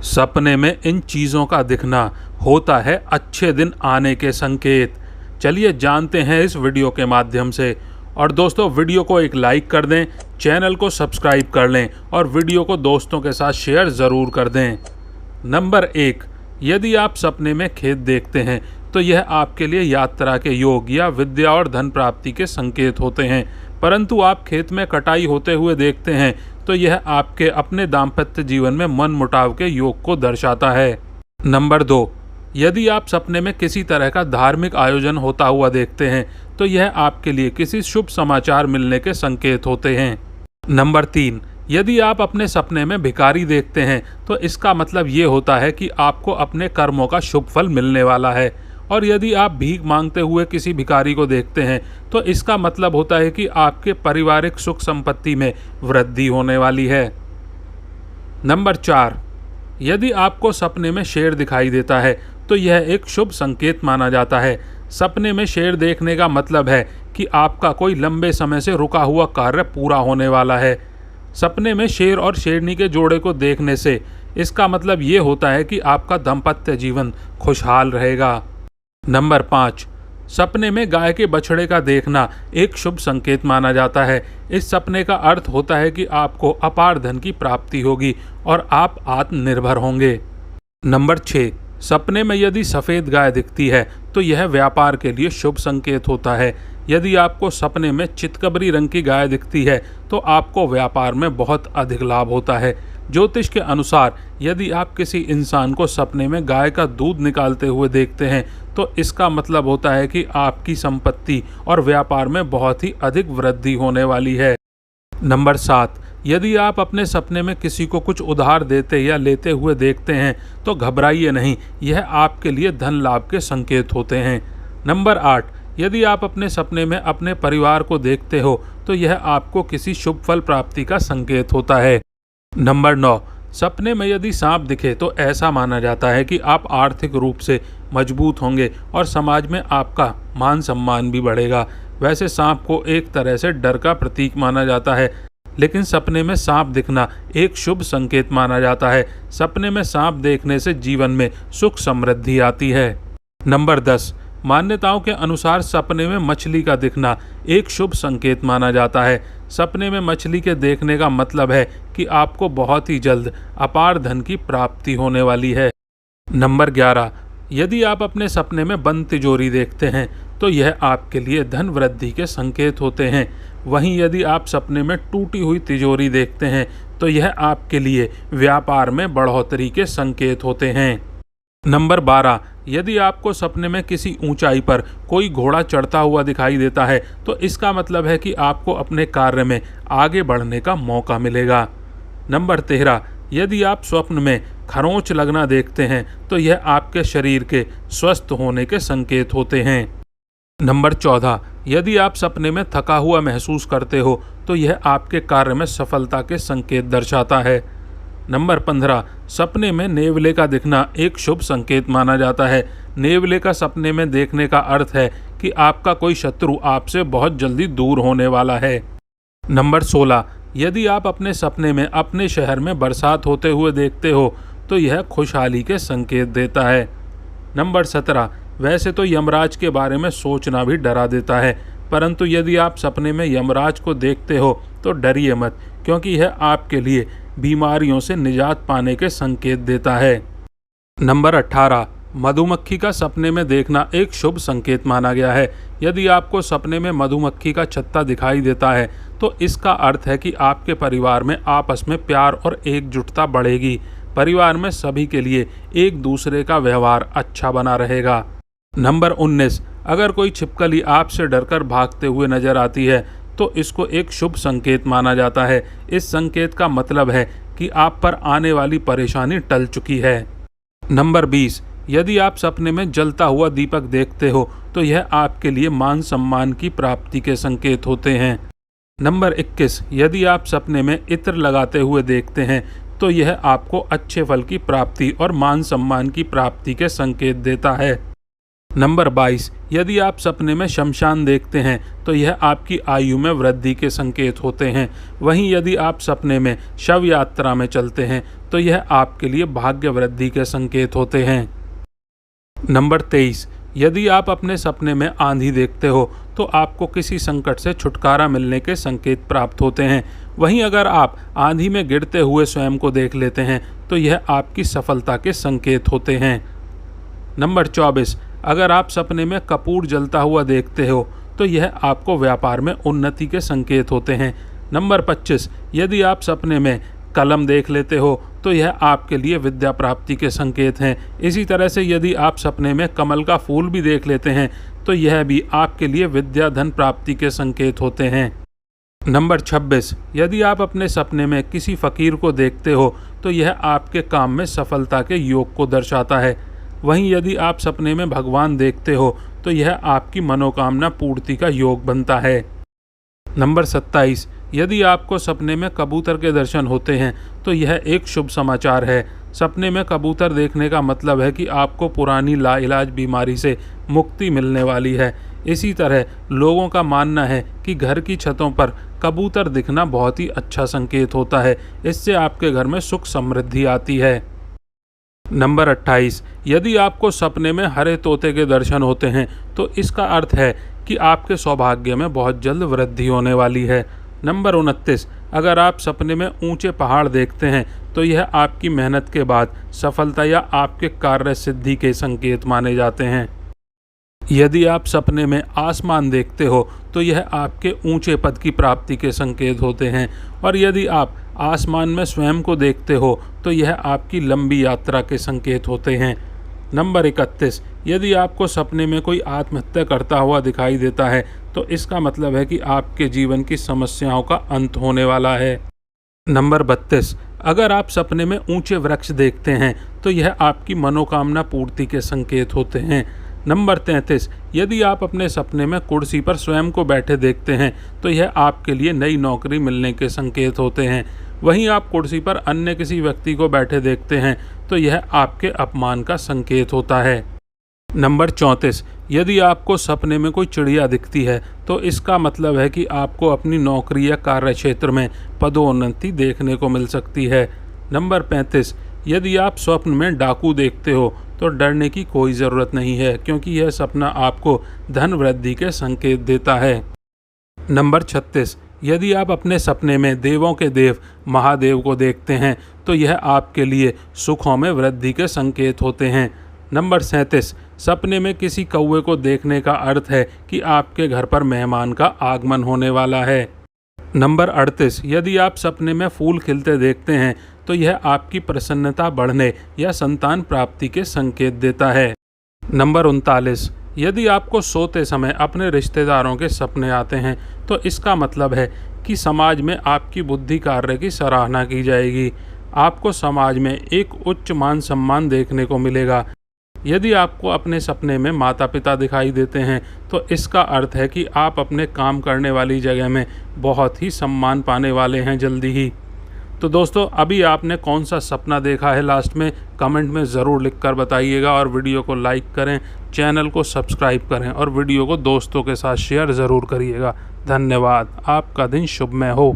सपने में इन चीज़ों का दिखना होता है अच्छे दिन आने के संकेत। चलिए जानते हैं इस वीडियो के माध्यम से। और दोस्तों, वीडियो को एक लाइक कर दें, चैनल को सब्सक्राइब कर लें और वीडियो को दोस्तों के साथ शेयर ज़रूर कर दें। नंबर 1, यदि आप सपने में खेत देखते हैं तो यह आपके लिए यात्रा के योग या विद्या और धन प्राप्ति के संकेत होते हैं। परंतु आप खेत में कटाई होते हुए देखते हैं तो यह आपके अपने दाम्पत्य जीवन में मन मुटाव के योग को दर्शाता है। नंबर 2, यदि आप सपने में किसी तरह का धार्मिक आयोजन होता हुआ देखते हैं तो यह आपके लिए किसी शुभ समाचार मिलने के संकेत होते हैं। नंबर 3, यदि आप अपने सपने में भिखारी देखते हैं तो इसका मतलब ये होता है कि आपको अपने कर्मों का शुभ फल मिलने वाला है। और यदि आप भीख मांगते हुए किसी भिखारी को देखते हैं तो इसका मतलब होता है कि आपके पारिवारिक सुख संपत्ति में वृद्धि होने वाली है। नंबर 4, यदि आपको सपने में शेर दिखाई देता है तो यह एक शुभ संकेत माना जाता है। सपने में शेर देखने का मतलब है कि आपका कोई लंबे समय से रुका हुआ कार्य पूरा होने वाला है। सपने में शेर और शेरनी के जोड़े को देखने से इसका मतलब ये होता है कि आपका दाम्पत्य जीवन खुशहाल रहेगा। नंबर 5, सपने में गाय के बछड़े का देखना एक शुभ संकेत माना जाता है। इस सपने का अर्थ होता है कि आपको अपार धन की प्राप्ति होगी और आप आत्मनिर्भर होंगे। नंबर 6, सपने में यदि सफ़ेद गाय दिखती है तो यह व्यापार के लिए शुभ संकेत होता है। यदि आपको सपने में चितकबरी रंग की गाय दिखती है तो आपको व्यापार में बहुत अधिक लाभ होता है। ज्योतिष के अनुसार यदि आप किसी इंसान को सपने में गाय का दूध निकालते हुए देखते हैं तो इसका मतलब होता है कि आपकी संपत्ति और व्यापार में बहुत ही अधिक वृद्धि होने वाली है। नंबर 7, यदि आप अपने सपने में किसी को कुछ उधार देते या लेते हुए देखते हैं तो घबराइए नहीं, यह आपके लिए धन लाभ के संकेत होते हैं। नंबर 8, यदि आप अपने सपने में अपने परिवार को देखते हो तो यह आपको किसी शुभ फल प्राप्ति का संकेत होता है। नंबर 9, सपने में यदि सांप दिखे तो ऐसा माना जाता है कि आप आर्थिक रूप से मजबूत होंगे और समाज में आपका मान सम्मान भी बढ़ेगा। वैसे सांप को एक तरह से डर का प्रतीक माना जाता है, लेकिन सपने में सांप दिखना एक शुभ संकेत माना जाता है। सपने में सांप देखने से जीवन में सुख समृद्धि आती है। नंबर 10, मान्यताओं के अनुसार सपने में मछली का दिखना एक शुभ संकेत माना जाता है। सपने में मछली के देखने का मतलब है कि आपको बहुत ही जल्द अपार धन की प्राप्ति होने वाली है। नंबर 11, यदि आप अपने सपने में बंद तिजोरी देखते हैं तो यह आपके लिए धन वृद्धि के संकेत होते हैं। वहीं यदि आप सपने में टूटी हुई तिजोरी देखते हैं तो यह आपके लिए व्यापार में बढ़ोतरी के संकेत होते हैं। नंबर 12, यदि आपको सपने में किसी ऊंचाई पर कोई घोड़ा चढ़ता हुआ दिखाई देता है तो इसका मतलब है कि आपको अपने कार्य में आगे बढ़ने का मौका मिलेगा। नंबर 13, यदि आप स्वप्न में खरोंच लगना देखते हैं तो यह आपके शरीर के स्वस्थ होने के संकेत होते हैं। नंबर 14, यदि आप सपने में थका हुआ महसूस करते हो तो यह आपके कार्य में सफलता के संकेत दर्शाता है। नंबर 15, सपने में नेवले का दिखना एक शुभ संकेत माना जाता है। नेवले का सपने में देखने का अर्थ है कि आपका कोई शत्रु आपसे बहुत जल्दी दूर होने वाला है। नंबर 16, यदि आप अपने सपने में अपने शहर में बरसात होते हुए देखते हो तो यह खुशहाली के संकेत देता है। नंबर 17, वैसे तो यमराज के बारे में सोचना भी डरा देता है, परंतु यदि आप सपने में यमराज को देखते हो तो डरिए मत, क्योंकि यह आपके लिए बीमारियों से निजात पाने के संकेत देता है। नंबर 18, मधुमक्खी का सपने में देखना एक शुभ संकेत माना गया है। यदि आपको सपने में मधुमक्खी का छत्ता दिखाई देता है तो इसका अर्थ है कि आपके परिवार में आपस में प्यार और एकजुटता बढ़ेगी। परिवार में सभी के लिए एक दूसरे का व्यवहार अच्छा बना रहेगा। नंबर 19, अगर कोई छिपकली आपसे डरकर भागते हुए नजर आती है तो इसको एक शुभ संकेत माना जाता है। इस संकेत का मतलब है कि आप पर आने वाली परेशानी टल चुकी है। नंबर 20, यदि आप सपने में जलता हुआ दीपक देखते हो तो यह आपके लिए मान सम्मान की प्राप्ति के संकेत होते हैं। नंबर 21, यदि आप सपने में इत्र लगाते हुए देखते हैं तो यह आपको अच्छे फल की प्राप्ति और मान सम्मान की प्राप्ति के संकेत देता है। नंबर 22, यदि आप सपने में शमशान देखते हैं तो यह आपकी आयु में वृद्धि के संकेत होते हैं। वहीं यदि आप सपने में शव यात्रा में चलते हैं तो यह आपके लिए भाग्य वृद्धि के संकेत होते हैं। नंबर 23, यदि आप अपने सपने में आंधी देखते हो तो आपको किसी संकट से छुटकारा मिलने के संकेत प्राप्त होते हैं। वहीं अगर आप आंधी में गिरते हुए स्वयं को देख लेते हैं तो यह आपकी सफलता के संकेत होते हैं। नंबर 24, अगर आप सपने में कपूर जलता हुआ देखते हो तो यह आपको व्यापार में उन्नति के संकेत होते हैं। नंबर 25, यदि आप सपने में कलम देख लेते हो तो यह आपके लिए विद्या प्राप्ति के संकेत हैं। इसी तरह से यदि आप सपने में कमल का फूल भी देख लेते हैं तो यह भी आपके लिए विद्या धन प्राप्ति के संकेत होते हैं। नंबर 26, यदि आप अपने सपने में किसी फकीर को देखते हो तो यह आपके काम में सफलता के योग को दर्शाता है। वहीं यदि आप सपने में भगवान देखते हो तो यह आपकी मनोकामना पूर्ति का योग बनता है। नंबर 27, यदि आपको सपने में कबूतर के दर्शन होते हैं तो यह एक शुभ समाचार है। सपने में कबूतर देखने का मतलब है कि आपको पुरानी लाइलाज बीमारी से मुक्ति मिलने वाली है। इसी तरह लोगों का मानना है कि घर की छतों पर कबूतर दिखना बहुत ही अच्छा संकेत होता है। इससे आपके घर में सुख समृद्धि आती है। नंबर 28, यदि आपको सपने में हरे तोते के दर्शन होते हैं तो इसका अर्थ है कि आपके सौभाग्य में बहुत जल्द वृद्धि होने वाली है। नंबर 29, अगर आप सपने में ऊंचे पहाड़ देखते हैं तो यह आपकी मेहनत के बाद सफलता या आपके कार्य सिद्धि के संकेत माने जाते हैं। यदि आप सपने में आसमान देखते हो तो यह आपके ऊंचे पद की प्राप्ति के संकेत होते हैं। और यदि आप आसमान में स्वयं को देखते हो तो यह आपकी लंबी यात्रा के संकेत होते हैं। नंबर 31, यदि आपको सपने में कोई आत्महत्या करता हुआ दिखाई देता है तो इसका मतलब है कि आपके जीवन की समस्याओं का अंत होने वाला है। नंबर 32, अगर आप सपने में ऊंचे वृक्ष देखते हैं तो यह आपकी मनोकामना पूर्ति के संकेत होते हैं। नंबर 33, यदि आप अपने सपने में कुर्सी पर स्वयं को बैठे देखते हैं तो यह आपके लिए नई नौकरी मिलने के संकेत होते हैं। वहीं आप कुर्सी पर अन्य किसी व्यक्ति को बैठे देखते हैं तो यह आपके अपमान का संकेत होता है। नंबर 34, यदि आपको सपने में कोई चिड़िया दिखती है तो इसका मतलब है कि आपको अपनी नौकरी या कार्य क्षेत्र में पदोन्नति देखने को मिल सकती है। नंबर 35, यदि आप स्वप्न में डाकू देखते हो तो डरने की कोई ज़रूरत नहीं है, क्योंकि यह सपना आपको धन वृद्धि के संकेत देता है। नंबर 36, यदि आप अपने सपने में देवों के देव महादेव को देखते हैं तो यह आपके लिए सुखों में वृद्धि के संकेत होते हैं। नंबर 37, सपने में किसी कौवे को देखने का अर्थ है कि आपके घर पर मेहमान का आगमन होने वाला है। नंबर 38, यदि आप सपने में फूल खिलते देखते हैं तो यह आपकी प्रसन्नता बढ़ने या संतान प्राप्ति के संकेत देता है। नंबर 39, यदि आपको सोते समय अपने रिश्तेदारों के सपने आते हैं तो इसका मतलब है कि समाज में आपकी बुद्धि कार्य की सराहना की जाएगी। आपको समाज में एक उच्च मान सम्मान देखने को मिलेगा। यदि आपको अपने सपने में माता पिता दिखाई देते हैं तो इसका अर्थ है कि आप अपने काम करने वाली जगह में बहुत ही सम्मान पाने वाले हैं जल्दी ही। तो दोस्तों, अभी आपने कौन सा सपना देखा है लास्ट में कमेंट में ज़रूर लिखकर बताइएगा। और वीडियो को लाइक करें, चैनल को सब्सक्राइब करें और वीडियो को दोस्तों के साथ शेयर ज़रूर करिएगा। धन्यवाद। आपका दिन शुभमय हो।